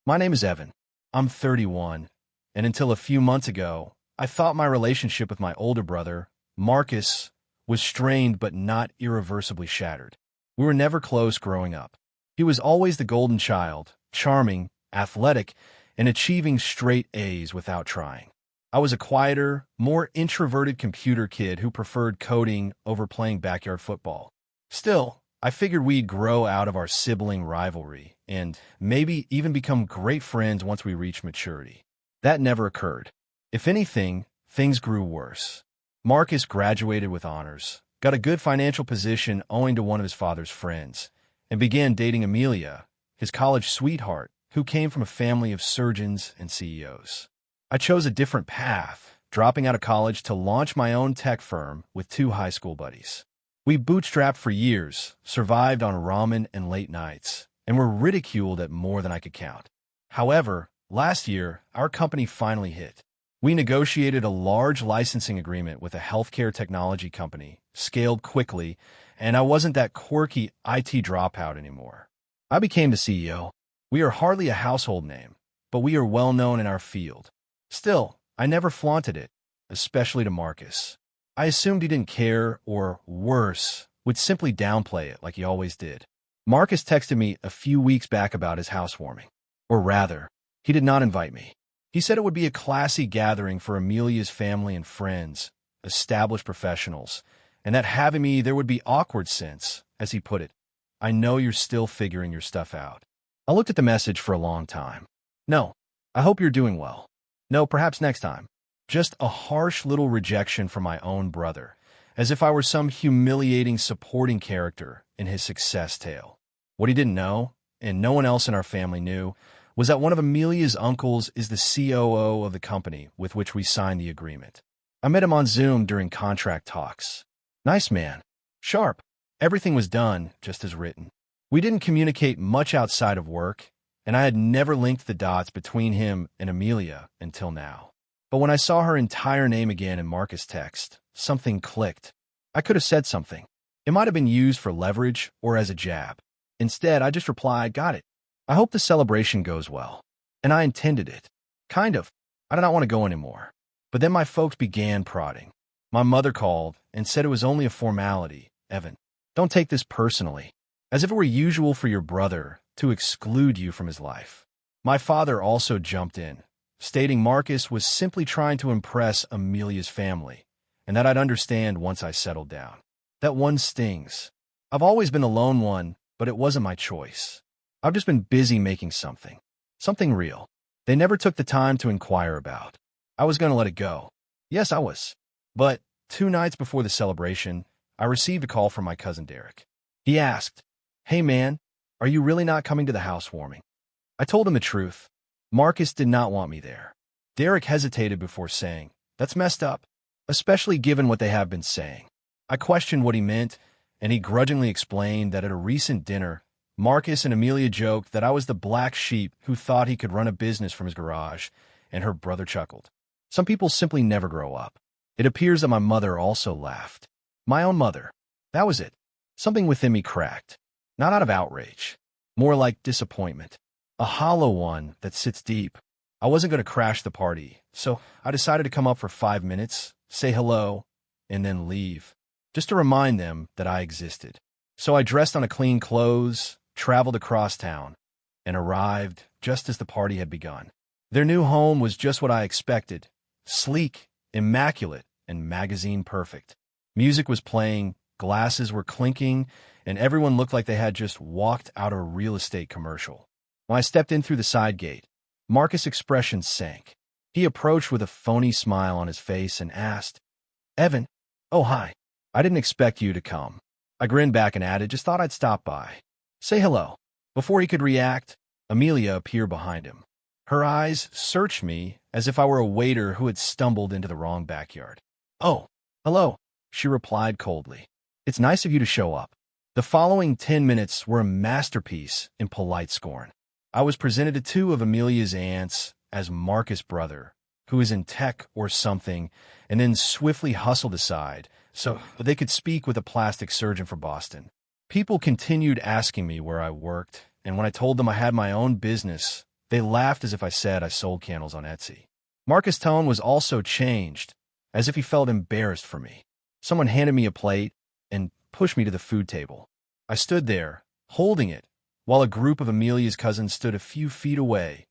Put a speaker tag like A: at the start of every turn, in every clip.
A: My name is Evan. I'm 31, and until a few months ago, I thought my relationship with my older brother, Marcus, was strained but not irreversibly shattered. We were never close growing up. He was always the golden child, charming, athletic, and achieving straight A's without trying. I was a quieter, more introverted computer kid who preferred coding over playing backyard football. Still, I figured we'd grow out of our sibling rivalry and maybe even become great friends once we reached maturity. That never occurred. If anything, things grew worse. Marcus graduated with honors, got a good financial position owing to one of his father's friends, and began dating Amelia, his college sweetheart, who came from a family of surgeons and CEOs. I chose a different path, dropping out of college to launch my own tech firm with two high school buddies. We bootstrapped for years, survived on ramen and late nights, and were ridiculed at more than I could count. However, last year, our company finally hit. We negotiated a large licensing agreement with a healthcare technology company, scaled quickly, and I wasn't that quirky IT dropout anymore. I became the CEO. We are hardly a household name, but we are well known in our field. Still, I never flaunted it, especially to Marcus. I assumed he didn't care, or worse, would simply downplay it like he always did. Marcus texted me a few weeks back about his housewarming. Or rather, he did not invite me. He said it would be a classy gathering for Amelia's family and friends, established professionals, and that having me there would be awkward since, as he put it, I know you're still figuring your stuff out. I looked at the message for a long time. No, I hope you're doing well. No, perhaps next time. Just a harsh little rejection from my own brother, as if I were some humiliating supporting character in his success tale. What he didn't know, and no one else in our family knew, was that one of Amelia's uncles is the COO of the company with which we signed the agreement. I met him on Zoom during contract talks. Nice man. Sharp. Everything was done just as written. We didn't communicate much outside of work, and I had never linked the dots between him and Amelia until now. But when I saw her entire name again in Marcus' text, something clicked. I could have said something. It might have been used for leverage or as a jab. Instead, I just replied, got it. I hope the celebration goes well. And I intended it. Kind of. I did not want to go anymore. But then my folks began prodding. My mother called and said it was only a formality. Evan, don't take this personally. As if it were usual for your brother to exclude you from his life. My father also jumped in, stating Marcus was simply trying to impress Amelia's family, and that I'd understand once I settled down. That one stings. I've always been the lone one, but it wasn't my choice. I've just been busy making something real. They never took the time to inquire about. I was going to let it go. Yes, I was. But 2 nights before the celebration, I received a call from my cousin Derek. He asked, "Hey man, are you really not coming to the housewarming?" I told him the truth. Marcus did not want me there. Derek hesitated before saying, "That's messed up, especially given what they have been saying." I questioned what he meant, and he grudgingly explained that at a recent dinner, Marcus and Amelia joked that I was the black sheep who thought he could run a business from his garage, and her brother chuckled. Some people simply never grow up. It appears that my mother also laughed. My own mother. That was it. Something within me cracked. Not out of outrage. More like disappointment. A hollow one that sits deep. I wasn't going to crash the party, so I decided to come up for 5 minutes, say hello, and then leave, just to remind them that I existed. So I dressed on a clean clothes, traveled across town, and arrived just as the party had begun. Their new home was just what I expected. Sleek, immaculate, and magazine perfect. Music was playing, glasses were clinking, and everyone looked like they had just walked out of a real estate commercial. When I stepped in through the side gate, Marcus' expression sank. He approached with a phony smile on his face and asked, "Evan, oh hi. I didn't expect you to come." I grinned back and added, "Just thought I'd stop by. Say hello." Before he could react, Amelia appeared behind him. Her eyes searched me as if I were a waiter who had stumbled into the wrong backyard. "Oh, hello," she replied coldly. "It's nice of you to show up." The following 10 minutes were a masterpiece in polite scorn. I was presented to 2 of Amelia's aunts as Marcus' brother, who is in tech or something, and then swiftly hustled aside so they could speak with a plastic surgeon from Boston. People continued asking me where I worked, and when I told them I had my own business, They laughed as if I said I sold candles on Etsy. Marcus' tone was also changed, as if he felt embarrassed for me. Someone handed me a plate and pushed me to the food table. I stood there, holding it, while a group of Amelia's cousins stood a few feet away,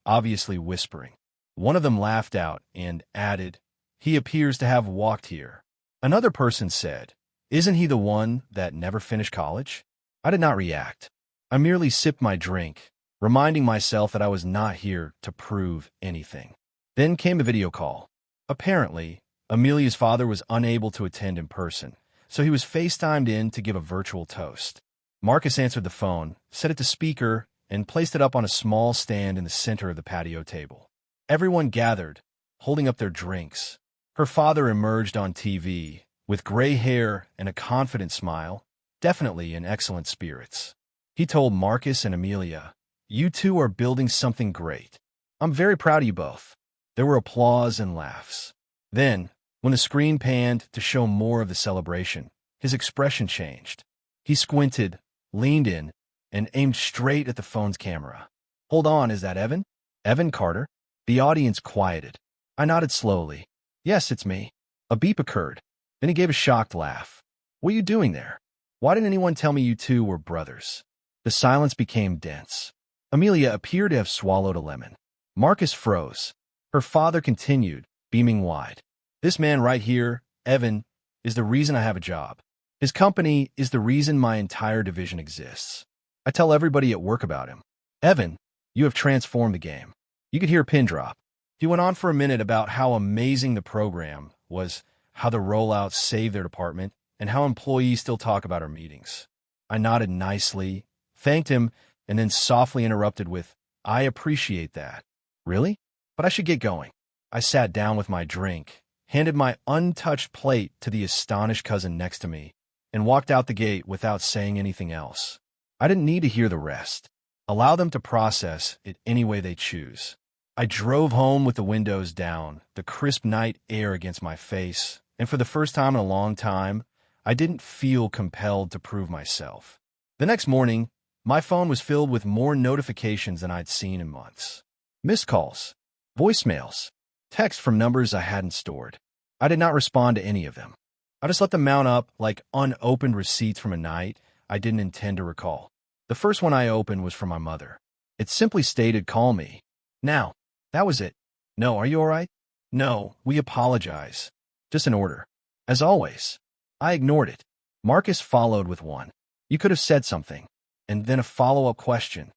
A: obviously whispering. One of them laughed out and added, "He appears to have walked here." Another person said, "Isn't he the one that never finished college?" I did not react. I merely sipped my drink, reminding myself that I was not here to prove anything. Then came the video call. Apparently, Amelia's father was unable to attend in person, so he was FaceTimed in to give a virtual toast. Marcus answered the phone, set it to speaker, and placed it up on a small stand in the center of the patio table. Everyone gathered, holding up their drinks. Her father emerged on TV, with gray hair and a confident smile, definitely in excellent spirits. He told Marcus and Amelia, "You two are building something great. I'm very proud of you both." There were applause and laughs. Then, when the screen panned to show more of the celebration, his expression changed. He squinted, leaned in, and aimed straight at the phone's camera. "Hold on, is that Evan? Evan Carter?" The audience quieted. I nodded slowly. "Yes, it's me." A beep occurred. Then he gave a shocked laugh. "What are you doing there? Why didn't anyone tell me you two were brothers?" The silence became dense. Amelia appeared to have swallowed a lemon. Marcus froze. Her father continued, beaming wide. "This man right here, Evan, is the reason I have a job. His company is the reason my entire division exists. I tell everybody at work about him. Evan, you have transformed the game." You could hear a pin drop. He went on for a minute about how amazing the program was, how the rollout saved their department, and how employees still talk about our meetings. I nodded nicely, thanked him, and then softly interrupted with, "I appreciate that." "Really? But I should get going." I sat down with my drink, handed my untouched plate to the astonished cousin next to me, and walked out the gate without saying anything else. I didn't need to hear the rest. Allow them to process it any way they choose. I drove home with the windows down, the crisp night air against my face, and for the first time in a long time, I didn't feel compelled to prove myself. The next morning, my phone was filled with more notifications than I'd seen in months. Missed calls, voicemails, texts from numbers I hadn't stored. I did not respond to any of them. I just let them mount up like unopened receipts from a night I didn't intend to recall. The first one I opened was from my mother. It simply stated, "Call me now." That was it. "No, are you all right?" "No, we apologize." Just an order. As always, I ignored it. Marcus followed with one. "You could have said something." And then a follow-up question.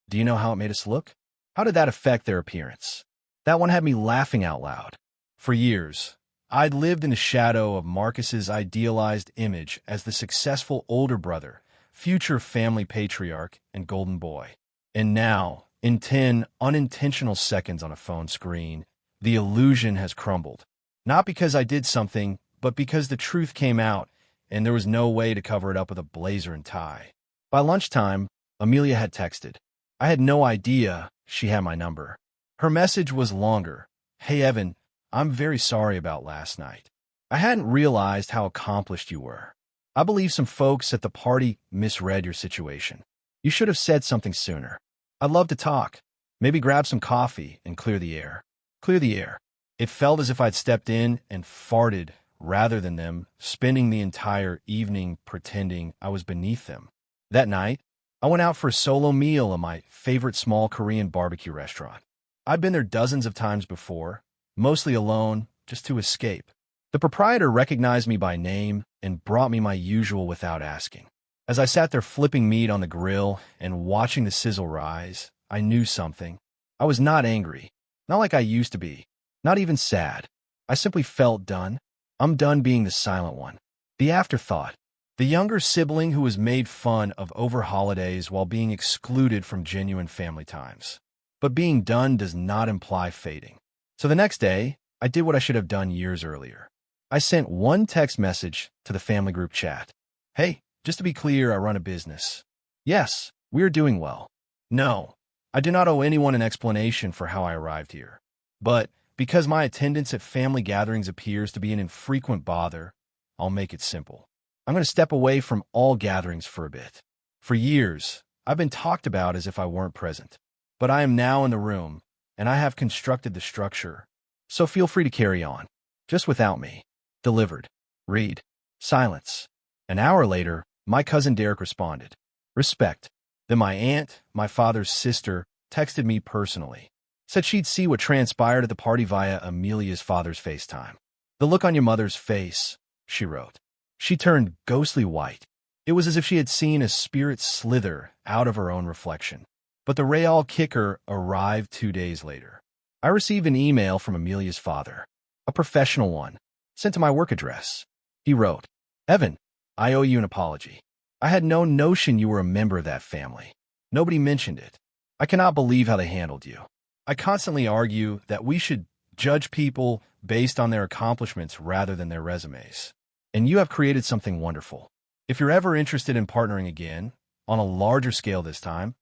A: "Do you know how it made us look? How did that affect their appearance?" That one had me laughing out loud. For years, I'd lived in the shadow of Marcus's idealized image as the successful older brother, future family patriarch, and golden boy. And now, in 10 unintentional seconds on a phone screen, the illusion has crumbled. Not because I did something, but because the truth came out, and there was no way to cover it up with a blazer and tie. By lunchtime, Amelia had texted. I had no idea she had my number. Her message was longer. "Hey, Evan, I'm very sorry about last night. I hadn't realized how accomplished you were. I believe some folks at the party misread your situation. You should have said something sooner. I'd love to talk. Maybe grab some coffee and clear the air." Clear the air. It felt as if I'd stepped in and farted rather than them, spending the entire evening pretending I was beneath them. That night, I went out for a solo meal at my favorite small Korean barbecue restaurant. I'd been there dozens of times before, mostly alone, just to escape. The proprietor recognized me by name and brought me my usual without asking. As I sat there flipping meat on the grill and watching the sizzle rise, I knew something. I was not angry, not like I used to be, not even sad. I simply felt done. I'm done being the silent one, the afterthought, the younger sibling who was made fun of over holidays while being excluded from genuine family times. But being done does not imply fading. So the next day, I did what I should have done years earlier. I sent one text message to the family group chat. "Hey, just to be clear, I run a business. Yes, we are doing well. No, I do not owe anyone an explanation for how I arrived here. But because my attendance at family gatherings appears to be an infrequent bother, I'll make it simple. I'm going to step away from all gatherings for a bit. For years, I've been talked about as if I weren't present. but I am now in the room, and I have constructed the structure. So feel free to carry on. Just without me. Delivered. Read. Silence. An hour later, my cousin Derek responded. Respect. Then my aunt, my father's sister, texted me personally. Said she'd see what transpired at the party via Amelia's father's FaceTime. The look on your mother's face, she wrote. She turned ghostly white. It was as if she had seen a spirit slither out of her own reflection. But the real kicker arrived 2 days later. I received an email from Amelia's father, a professional one, sent to my work address. He wrote, Evan, I owe you an apology. I had no notion you were a member of that family. Nobody mentioned it. I cannot believe how they handled you. I constantly argue that we should judge people based on their accomplishments rather than their resumes. And you have created something wonderful. If you're ever interested in partnering again, on a larger scale this time,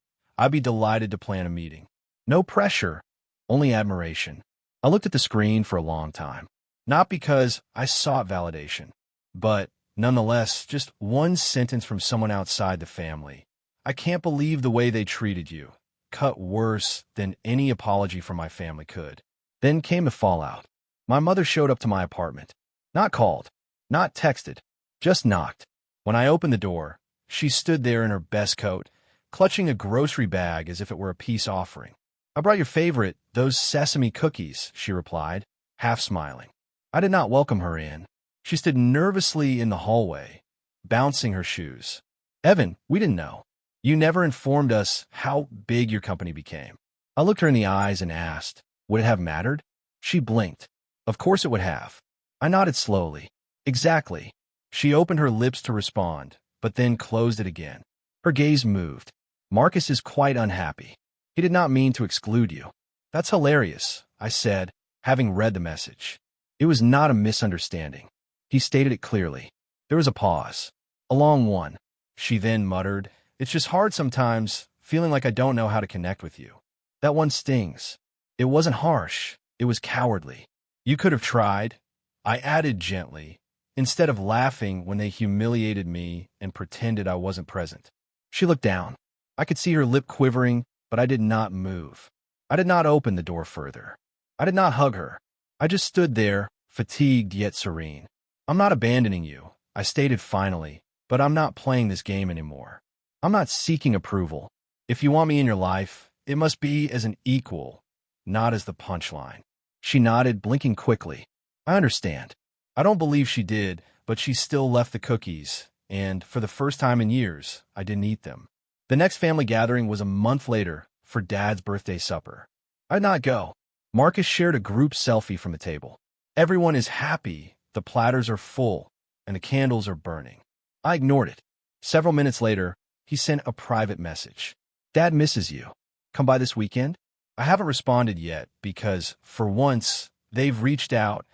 A: I'd be delighted to plan a meeting. No pressure, only admiration. I looked at the screen for a long time, not because I sought validation, but nonetheless, just one sentence from someone outside the family. I can't believe the way they treated you. Cut worse than any apology from my family could. Then came the fallout. My mother showed up to my apartment. Not called, not texted, just knocked. When I opened the door, she stood there in her best coat, clutching a grocery bag as if it were a peace offering. I brought your favorite, those sesame cookies, she replied, half smiling. I did not welcome her in. She stood nervously in the hallway, bouncing her shoes. Evan, we didn't know. You never informed us how big your company became. I looked her in the eyes and asked, would it have mattered? She blinked. Of course it would have. I nodded slowly. Exactly. She opened her lips to respond, but then closed it again. Her gaze moved. Marcus is quite unhappy. He did not mean to exclude you. That's hilarious, I said, having read the message. It was not a misunderstanding. He stated it clearly. There was a pause. A long one. She then muttered, It's just hard sometimes, feeling like I don't know how to connect with you. That one stings. It wasn't harsh. It was cowardly. You could have tried, I added gently, instead of laughing when they humiliated me and pretended I wasn't present. She looked down. I could see her lip quivering, but I did not move. I did not open the door further. I did not hug her. I just stood there, fatigued yet serene. I'm not abandoning you, I stated finally, but I'm not playing this game anymore. I'm not seeking approval. If you want me in your life, it must be as an equal, not as the punchline. She nodded, blinking quickly. I understand. I don't believe she did, but she still left the cookies, and for the first time in years, I didn't eat them. The next family gathering was a month later for Dad's birthday supper. I did not go. Marcus shared a group selfie from the table. Everyone is happy, the platters are full, and the candles are burning. I ignored it. Several minutes later, he sent a private message. Dad misses you. Come by this weekend? I haven't responded yet because, for once, they've reached out,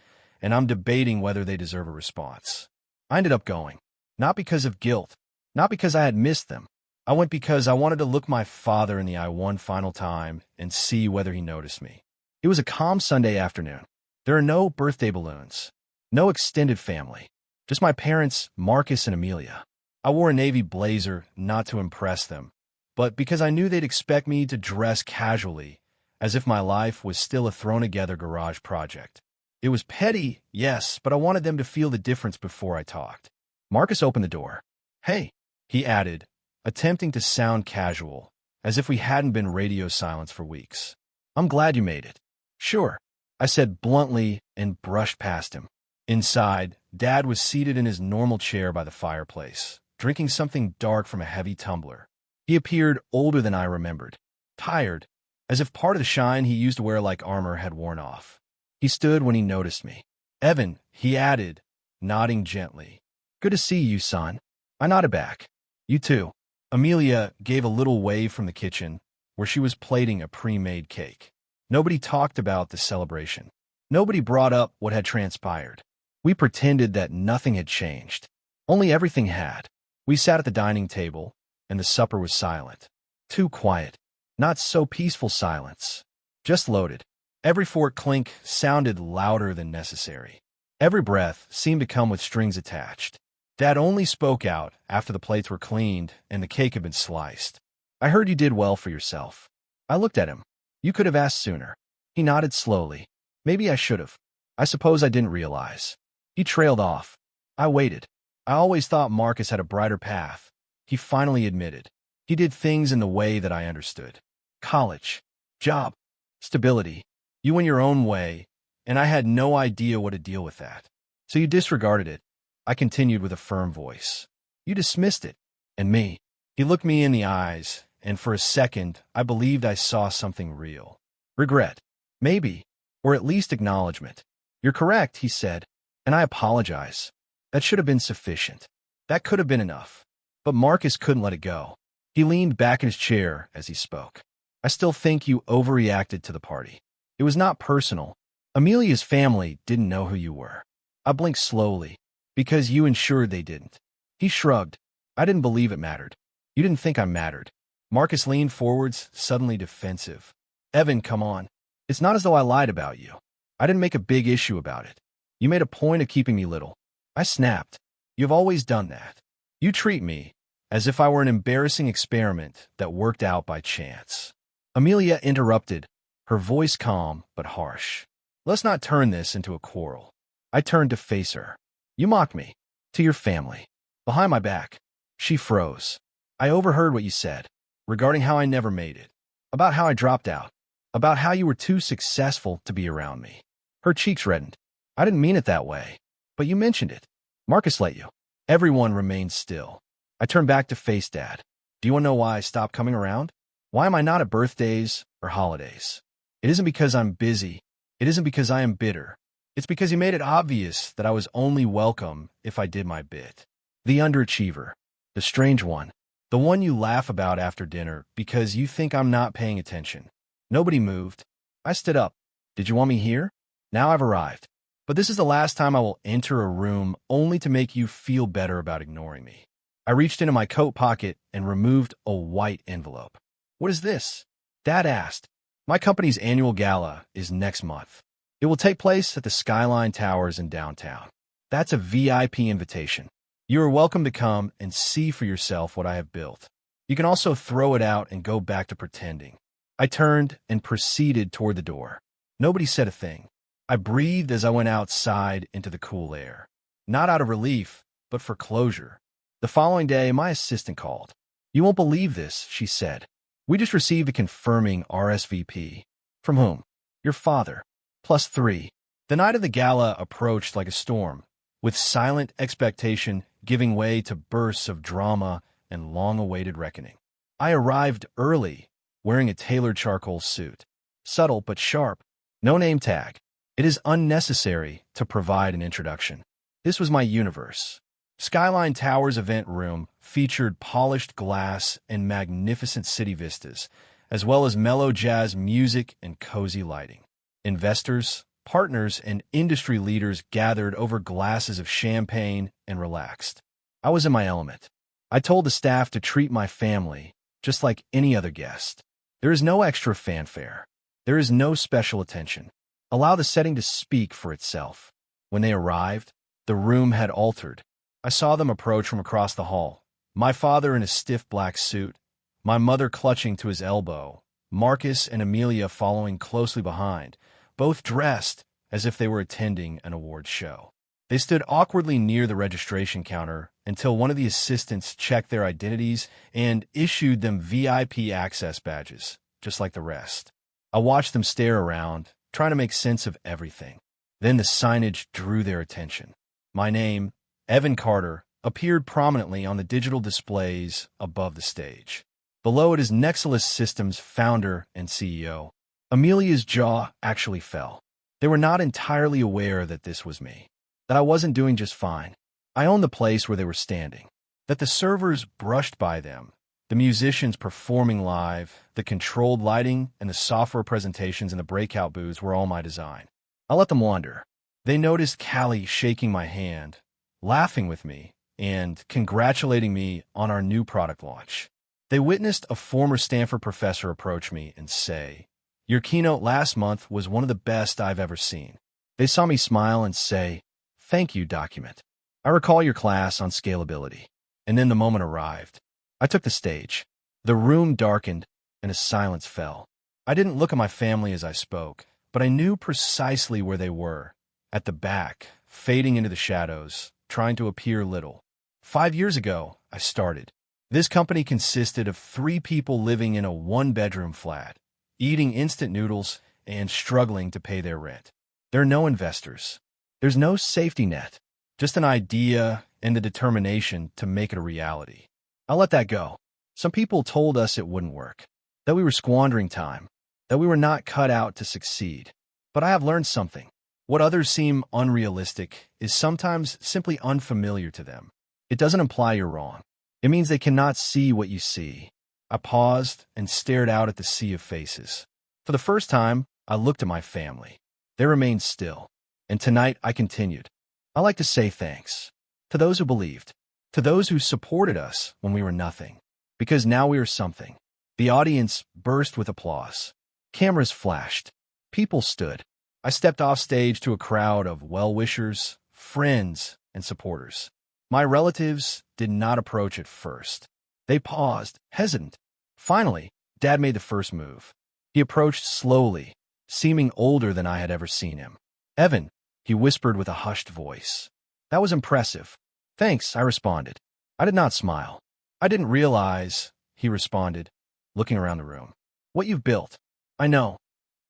A: and I'm debating whether they deserve a response. I ended up going. Not because of guilt. Not because I had missed them. I went because I wanted to look my father in the eye one final time and see whether he noticed me. It was a calm Sunday afternoon. There are no birthday balloons. No extended family. Just my parents, Marcus and Amelia. I wore a navy blazer not to impress them, but because I knew they'd expect me to dress casually, as if my life was still a thrown-together garage project. It was petty, yes, but I wanted them to feel the difference before I talked. Marcus opened the door. Hey, he added, attempting to sound casual, as if we hadn't been radio silence for weeks. I'm glad you made it. Sure, I said bluntly and brushed past him. Inside, Dad was seated in his normal chair by the fireplace, drinking something dark from a heavy tumbler. He appeared older than I remembered, tired, as if part of the shine he used to wear like armor had worn off. He stood when he noticed me. Evan, he added, nodding gently. Good to see you, son. I nodded back. You too. Amelia gave a little wave from the kitchen, where she was plating a pre-made cake. Nobody talked about the celebration. Nobody brought up what had transpired. We pretended that nothing had changed. Only everything had. We sat at the dining table, and the supper was silent. Too quiet. Not so peaceful silence. Just loaded. Every fork clink sounded louder than necessary. Every breath seemed to come with strings attached. Dad only spoke out after the plates were cleaned and the cake had been sliced. I heard you did well for yourself. I looked at him. You could have asked sooner. He nodded slowly. Maybe I should have. I suppose I didn't realize. He trailed off. I waited. I always thought Marcus had a brighter path. He finally admitted. He did things in the way that I understood. College. Job. Stability. You went your own way, and I had no idea what to deal with that. So you disregarded it. I continued with a firm voice. You dismissed it. And me. He looked me in the eyes, and for a second, I believed I saw something real. Regret. Maybe. Or at least acknowledgement. You're correct, he said. And I apologize. That should have been sufficient. That could have been enough. But Marcus couldn't let it go. He leaned back in his chair as he spoke. I still think you overreacted to the party. It was not personal. Amelia's family didn't know who you were. I blinked slowly, because you ensured they didn't. He shrugged. I didn't believe it mattered. You didn't think I mattered. Marcus leaned forwards, suddenly defensive. Evan, come on. It's not as though I lied about you. I didn't make a big issue about it. You made a point of keeping me little. I snapped. You've always done that. You treat me as if I were an embarrassing experiment that worked out by chance. Amelia interrupted, her voice calm but harsh. Let's not turn this into a quarrel. I turned to face her. You mocked me. To your family. Behind my back. She froze. I overheard what you said. Regarding how I never made it. About how I dropped out. About how you were too successful to be around me. Her cheeks reddened. I didn't mean it that way. But you mentioned it. Marcus let you. Everyone remained still. I turned back to face Dad. Do you want to know why I stopped coming around? Why am I not at birthdays or holidays? It isn't because I'm busy. It isn't because I am bitter. It's because he made it obvious that I was only welcome if I did my bit. The underachiever. The strange one. The one you laugh about after dinner because you think I'm not paying attention. Nobody moved. I stood up. Did you want me here? Now I've arrived. But this is the last time I will enter a room only to make you feel better about ignoring me. I reached into my coat pocket and removed a white envelope. What is this? Dad asked. My company's annual gala is next month. It will take place at the Skyline Towers in downtown. That's a VIP invitation. You are welcome to come and see for yourself what I have built. You can also throw it out and go back to pretending. I turned and proceeded toward the door. Nobody said a thing. I breathed as I went outside into the cool air. Not out of relief, but for closure. The following day, my assistant called. You won't believe this, she said. We just received a confirming RSVP. From whom? Your father. +3. The night of the gala approached like a storm, with silent expectation giving way to bursts of drama and long-awaited reckoning. I arrived early, wearing a tailored charcoal suit. Subtle but sharp. No name tag. It is unnecessary to provide an introduction. This was my universe. Skyline Towers event room featured polished glass and magnificent city vistas, as well as mellow jazz music and cozy lighting. Investors, partners, and industry leaders gathered over glasses of champagne and relaxed. I was in my element. I told the staff to treat my family just like any other guest. There is no extra fanfare. There is no special attention. Allow the setting to speak for itself. When they arrived, the room had altered. I saw them approach from across the hall. My father in a stiff black suit, my mother clutching to his elbow, Marcus and Amelia following closely behind, both dressed as if they were attending an awards show. They stood awkwardly near the registration counter until one of the assistants checked their identities and issued them VIP access badges, just like the rest. I watched them stare around, trying to make sense of everything. Then the signage drew their attention. My name, Evan Carter, appeared prominently on the digital displays above the stage. Below it is Nexalus Systems founder and CEO. Amelia's jaw actually fell. They were not entirely aware that this was me, that I wasn't doing just fine. I owned the place where they were standing, that the servers brushed by them, the musicians performing live, the controlled lighting, and the software presentations in the breakout booths were all my design. I let them wander. They noticed Callie shaking my hand, laughing with me, and congratulating me on our new product launch. They witnessed a former Stanford professor approach me and say, "Your keynote last month was one of the best I've ever seen." They saw me smile and say, "Thank you, document. I recall your class on scalability." And then the moment arrived. I took the stage. The room darkened, and a silence fell. I didn't look at my family as I spoke, but I knew precisely where they were, at the back, fading into the shadows, trying to appear little. 5 years ago, I started. This company consisted of 3 people living in a 1-bedroom flat, eating instant noodles and struggling to pay their rent. There are no investors. There's no safety net, just an idea and the determination to make it a reality. I let that go. Some people told us it wouldn't work, that we were squandering time, that we were not cut out to succeed. But I have learned something. What others seem unrealistic is sometimes simply unfamiliar to them. It doesn't imply you're wrong. It means they cannot see what you see. I paused and stared out at the sea of faces. For the first time, I looked at my family. They remained still. And tonight I continued. I like to say thanks to those who believed, to those who supported us when we were nothing, because now we are something. The audience burst with applause. Cameras flashed. People stood. I stepped off stage to a crowd of well-wishers, friends, and supporters. My relatives did not approach at first. They paused, hesitant. Finally, Dad made the first move. He approached slowly, seeming older than I had ever seen him. "Evan," he whispered with a hushed voice. That was impressive. "Thanks," I responded. I did not smile. "I didn't realize," he responded, looking around the room. "What you've built." "I know,"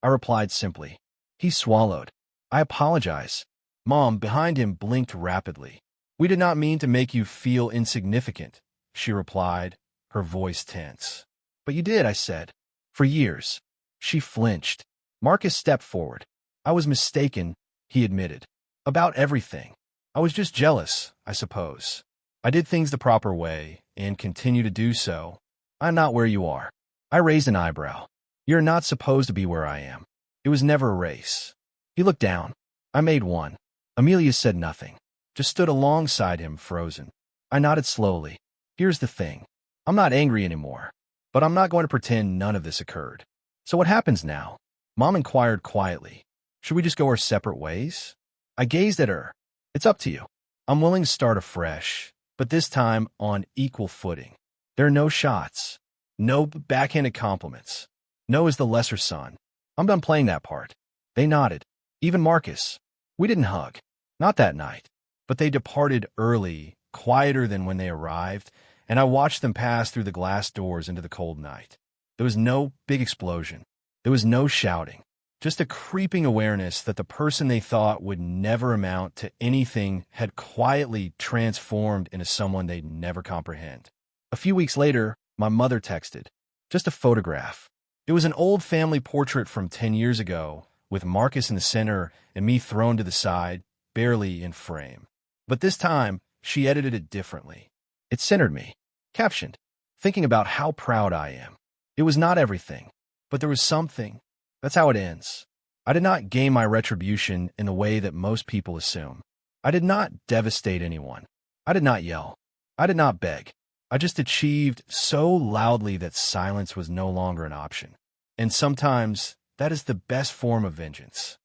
A: I replied simply. He swallowed. "I apologize." Mom, behind him, blinked rapidly. "We did not mean to make you feel insignificant," she replied, her voice tense. "But you did," I said. "For years." She flinched. Marcus stepped forward. "I was mistaken," he admitted. "About everything. I was just jealous, I suppose. I did things the proper way, and continue to do so. I'm not where you are." I raised an eyebrow. "You're not supposed to be where I am. It was never a race." He looked down. I made one. Amelia said nothing, just stood alongside him, frozen. I nodded slowly. "Here's the thing. I'm not angry anymore, but I'm not going to pretend none of this occurred." "So what happens now?" Mom inquired quietly. "Should we just go our separate ways?" I gazed at her. "It's up to you. I'm willing to start afresh, but this time on equal footing. There are no shots, no backhanded compliments. No is the lesser son. I'm done playing that part." They nodded. Even Marcus. We didn't hug. Not that night. But they departed early, quieter than when they arrived, and I watched them pass through the glass doors into the cold night. There was no big explosion. There was no shouting. Just a creeping awareness that the person they thought would never amount to anything had quietly transformed into someone they'd never comprehend. A few weeks later, my mother texted. Just a photograph. It was an old family portrait from 10 years ago, with Marcus in the center and me thrown to the side, barely in frame. But this time, she edited it differently. It centered me. Captioned, "Thinking about how proud I am." It was not everything, but there was something. That's how it ends. I did not gain my retribution in the way that most people assume. I did not devastate anyone. I did not yell. I did not beg. I just achieved so loudly that silence was no longer an option. And sometimes that is the best form of vengeance.